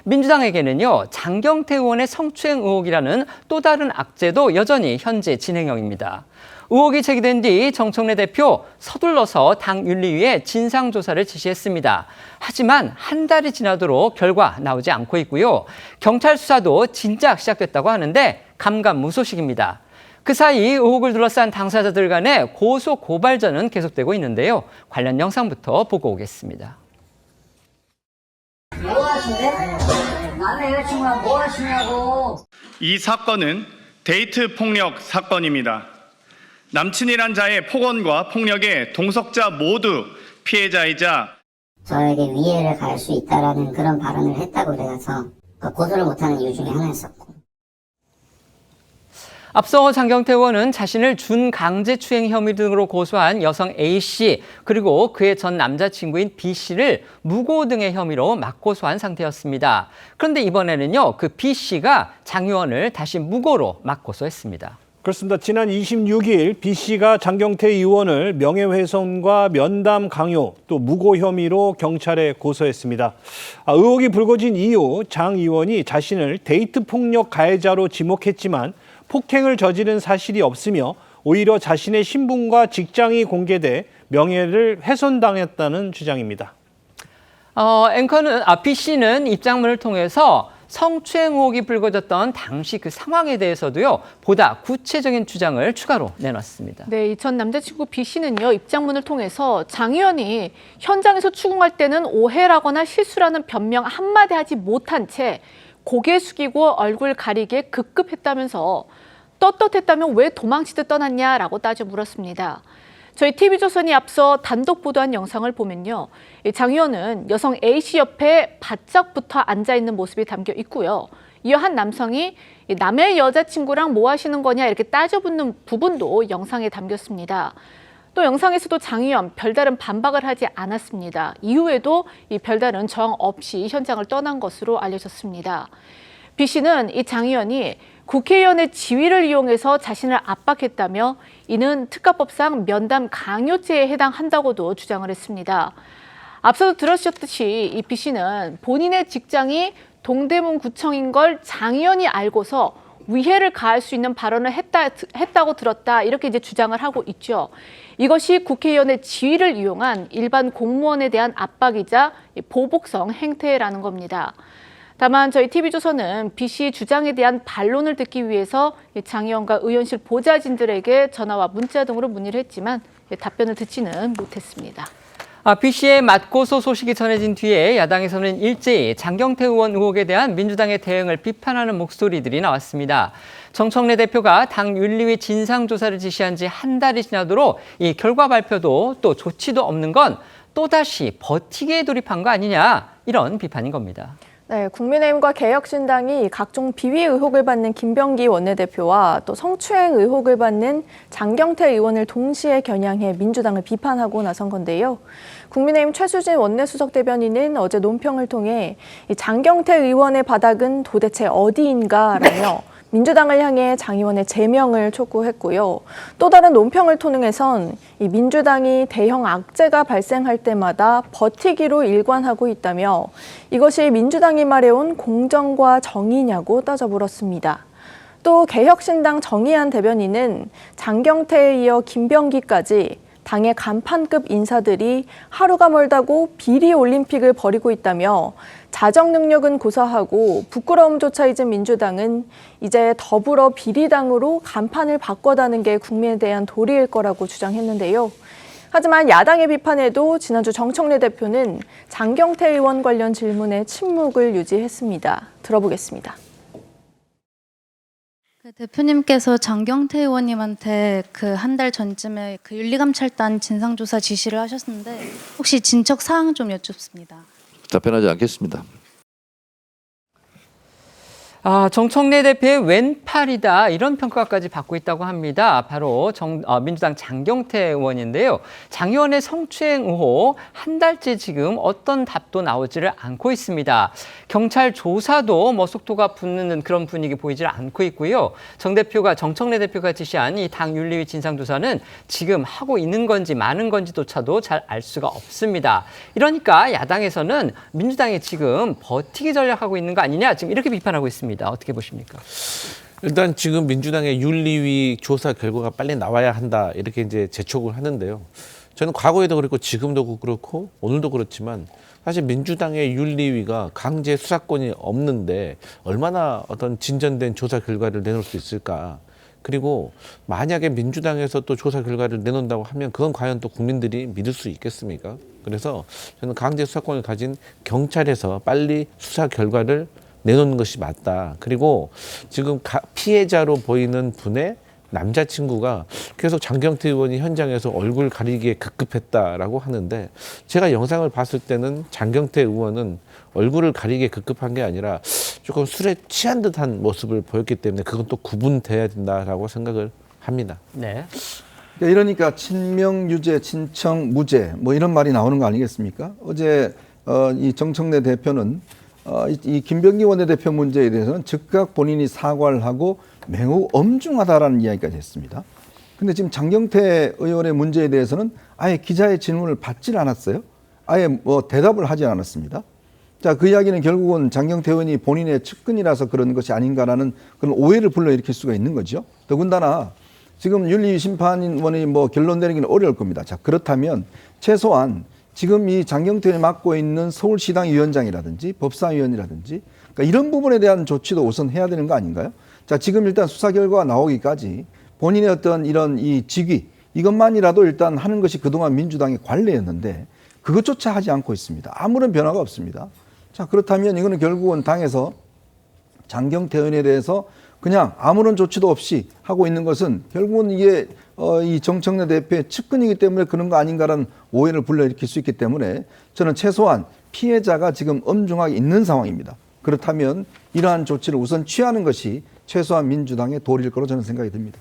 민주당에게는요, 장경태 의원의 성추행 의혹이라는 또 다른 악재도 여전히 현재 진행형입니다. 의혹이 제기된 뒤 정청래 대표 서둘러서 당 윤리위에 진상조사를 지시했습니다. 하지만 한 달이 지나도록 결과 나오지 않고 있고요. 경찰 수사도 진작 시작됐다고 하는데 감감무소식입니다. 그 사이 의혹을 둘러싼 당사자들 간의 고소 고발전은 계속되고 있는데요. 관련 영상부터 보고 오겠습니다. 뭐 하시는데? 남의 여자친구가 뭐 하시냐고. 이 사건은 데이트 폭력 사건입니다. 남친이란 자의 폭언과 폭력의 동석자 모두 피해자이자 저에게 위해를 가할 수 있다라는 그런 발언을 했다고 그래서 고소를 못하는 이유 중에 하나였었고. 앞서 장경태 의원은 자신을 준강제추행 혐의 등으로 고소한 여성 A씨 그리고 그의 전 남자친구인 B씨를 무고 등의 혐의로 맞고소한 상태였습니다. 그런데 이번에는요, 그 B씨가 장 의원을 다시 무고로 맞고소했습니다. 그렇습니다. 지난 26일 B씨가 장경태 의원을 명예훼손과 면담 강요 또 무고 혐의로 경찰에 고소했습니다. 의혹이 불거진 이후 장 의원이 자신을 데이트 폭력 가해자로 지목했지만 폭행을 저지른 사실이 없으며 오히려 자신의 신분과 직장이 공개돼 명예를 훼손당했다는 주장입니다. B씨는 입장문을 통해서 성추행 의혹이 불거졌던 당시 그 상황에 대해서도요, 보다 구체적인 주장을 추가로 내놨습니다. 네, 전 남자친구 B씨는요, 입장문을 통해서 장 의원이 현장에서 추궁할 때는 오해라거나 실수라는 변명 한마디 하지 못한 채 고개 숙이고 얼굴 가리게 급급했다면서 떳떳했다면 왜 도망치듯 떠났냐라고 따져 물었습니다. 저희 TV조선이 앞서 단독 보도한 영상을 보면요. 장 의원은 여성 A씨 옆에 바짝 붙어 앉아있는 모습이 담겨 있고요. 이어 한 남성이 남의 여자친구랑 뭐 하시는 거냐 이렇게 따져붙는 부분도 영상에 담겼습니다. 또 영상에서도 장 의원 별다른 반박을 하지 않았습니다. 이후에도 이 별다른 저항 없이 현장을 떠난 것으로 알려졌습니다. B씨는 이 장 의원이 국회의원의 지위를 이용해서 자신을 압박했다며 이는 특가법상 면담 강요죄에 해당한다고도 주장을 했습니다. 앞서도 들으셨듯이 이 B씨는 본인의 직장이 동대문 구청인 걸 장 의원이 알고서 위해를 가할 수 있는 발언을 했다고 들었다 이렇게 이제 주장을 하고 있죠. 이것이 국회의원의 지위를 이용한 일반 공무원에 대한 압박이자 보복성 행태라는 겁니다. 다만 저희 TV조선은 B씨 주장에 대한 반론을 듣기 위해서 장 의원과 의원실 보좌진들에게 전화와 문자 등으로 문의를 했지만 답변을 듣지는 못했습니다. B씨의 맞고소 소식이 전해진 뒤에 야당에서는 일제히 장경태 의원 의혹에 대한 민주당의 대응을 비판하는 목소리들이 나왔습니다. 정청래 대표가 당 윤리위 진상조사를 지시한 지 한 달이 지나도록 이 결과 발표도 또 조치도 없는 건 또다시 버티기에 돌입한 거 아니냐, 이런 비판인 겁니다. 네, 국민의힘과 개혁신당이 각종 비위 의혹을 받는 김병기 원내대표와 또 성추행 의혹을 받는 장경태 의원을 동시에 겨냥해 민주당을 비판하고 나선 건데요. 국민의힘 최수진 원내수석 대변인은 어제 논평을 통해 이 장경태 의원의 바닥은 도대체 어디인가라며 민주당을 향해 장 의원의 제명을 촉구했고요. 또 다른 논평을 통해선 이 민주당이 대형 악재가 발생할 때마다 버티기로 일관하고 있다며 이것이 민주당이 말해온 공정과 정의냐고 따져 물었습니다. 또 개혁신당 정의한 대변인은 장경태에 이어 김병기까지 당의 간판급 인사들이 하루가 멀다고 비리 올림픽을 벌이고 있다며 자정 능력은 고사하고 부끄러움조차 잊은 민주당은 이제 더불어 비리당으로 간판을 바꿔다는 게 국민에 대한 도리일 거라고 주장했는데요. 하지만 야당의 비판에도 지난주 정청래 대표는 장경태 의원 관련 질문에 침묵을 유지했습니다. 들어보겠습니다. 대표님께서 장경태 의원님한테 그 한 달 전쯤에 그 윤리감찰단 진상조사 지시를 하셨는데 혹시 진척 사항 좀 여쭙습니다. 답변하지 않겠습니다. 정청래 대표의 왼팔이다 이런 평가까지 받고 있다고 합니다. 바로 민주당 장경태 의원인데요. 장 의원의 성추행 의혹 한 달째 지금 어떤 답도 나오지를 않고 있습니다. 경찰 조사도 속도가 붙는 그런 분위기 보이질 않고 있고요. 정청래 대표가 지시한 이 당 윤리위 진상조사는 지금 하고 있는 건지 많은 건지조차도 잘 알 수가 없습니다. 이러니까 야당에서는 민주당이 지금 버티기 전략하고 있는 거 아니냐 지금 이렇게 비판하고 있습니다. 어떻게 보십니까? 일단 지금 민주당의 윤리위 조사 결과가 빨리 나와야 한다 이렇게 이제 재촉을 하는데요. 저는 과거에도 그렇고 지금도 그렇고 오늘도 그렇지만 사실 민주당의 윤리위가 강제 수사권이 없는데 얼마나 어떤 진전된 조사 결과를 내놓을 수 있을까? 그리고 만약에 민주당에서 또 조사 결과를 내놓는다고 하면 그건 과연 또 국민들이 믿을 수 있겠습니까? 그래서 저는 강제 수사권을 가진 경찰에서 빨리 수사 결과를 내놓는 것이 맞다. 그리고 지금 피해자로 보이는 분의 남자친구가 계속 장경태 의원이 현장에서 얼굴 가리기에 급급했다라고 하는데 제가 영상을 봤을 때는 장경태 의원은 얼굴을 가리기에 급급한 게 아니라 조금 술에 취한 듯한 모습을 보였기 때문에 그건 또 구분돼야 된다라고 생각을 합니다. 네. 이러니까 친명 유죄, 친청 무죄 뭐 이런 말이 나오는 거 아니겠습니까? 어제 이 정청래 대표는 이 김병기 원내대표 문제에 대해서는 즉각 본인이 사과를 하고 매우 엄중하다라는 이야기까지 했습니다. 근데 지금 장경태 의원의 문제에 대해서는 아예 기자의 질문을 받질 않았어요. 아예 대답을 하지 않았습니다. 자, 그 이야기는 결국은 장경태 의원이 본인의 측근이라서 그런 것이 아닌가라는 그런 오해를 불러일으킬 수가 있는 거죠. 더군다나 지금 윤리위 심판원이 결론 내리기는 어려울 겁니다. 자, 그렇다면 최소한 지금 이 장경태 의원이 맡고 있는 서울시당 위원장이라든지 법사위원이라든지 그러니까 이런 부분에 대한 조치도 우선 해야 되는 거 아닌가요? 자, 지금 일단 수사 결과가 나오기까지 본인의 어떤 이런 이 직위 이것만이라도 일단 하는 것이 그동안 민주당의 관례였는데 그것조차 하지 않고 있습니다. 아무런 변화가 없습니다. 자, 그렇다면 이거는 결국은 당에서 장경태 의원에 대해서 그냥 아무런 조치도 없이 하고 있는 것은 결국은 이게 이 정청래 대표의 측근이기 때문에 그런 거 아닌가라는 오해를 불러일으킬 수 있기 때문에 저는 최소한 피해자가 지금 엄중하게 있는 상황입니다. 그렇다면 이러한 조치를 우선 취하는 것이 최소한 민주당의 도리일 거로 저는 생각이 듭니다.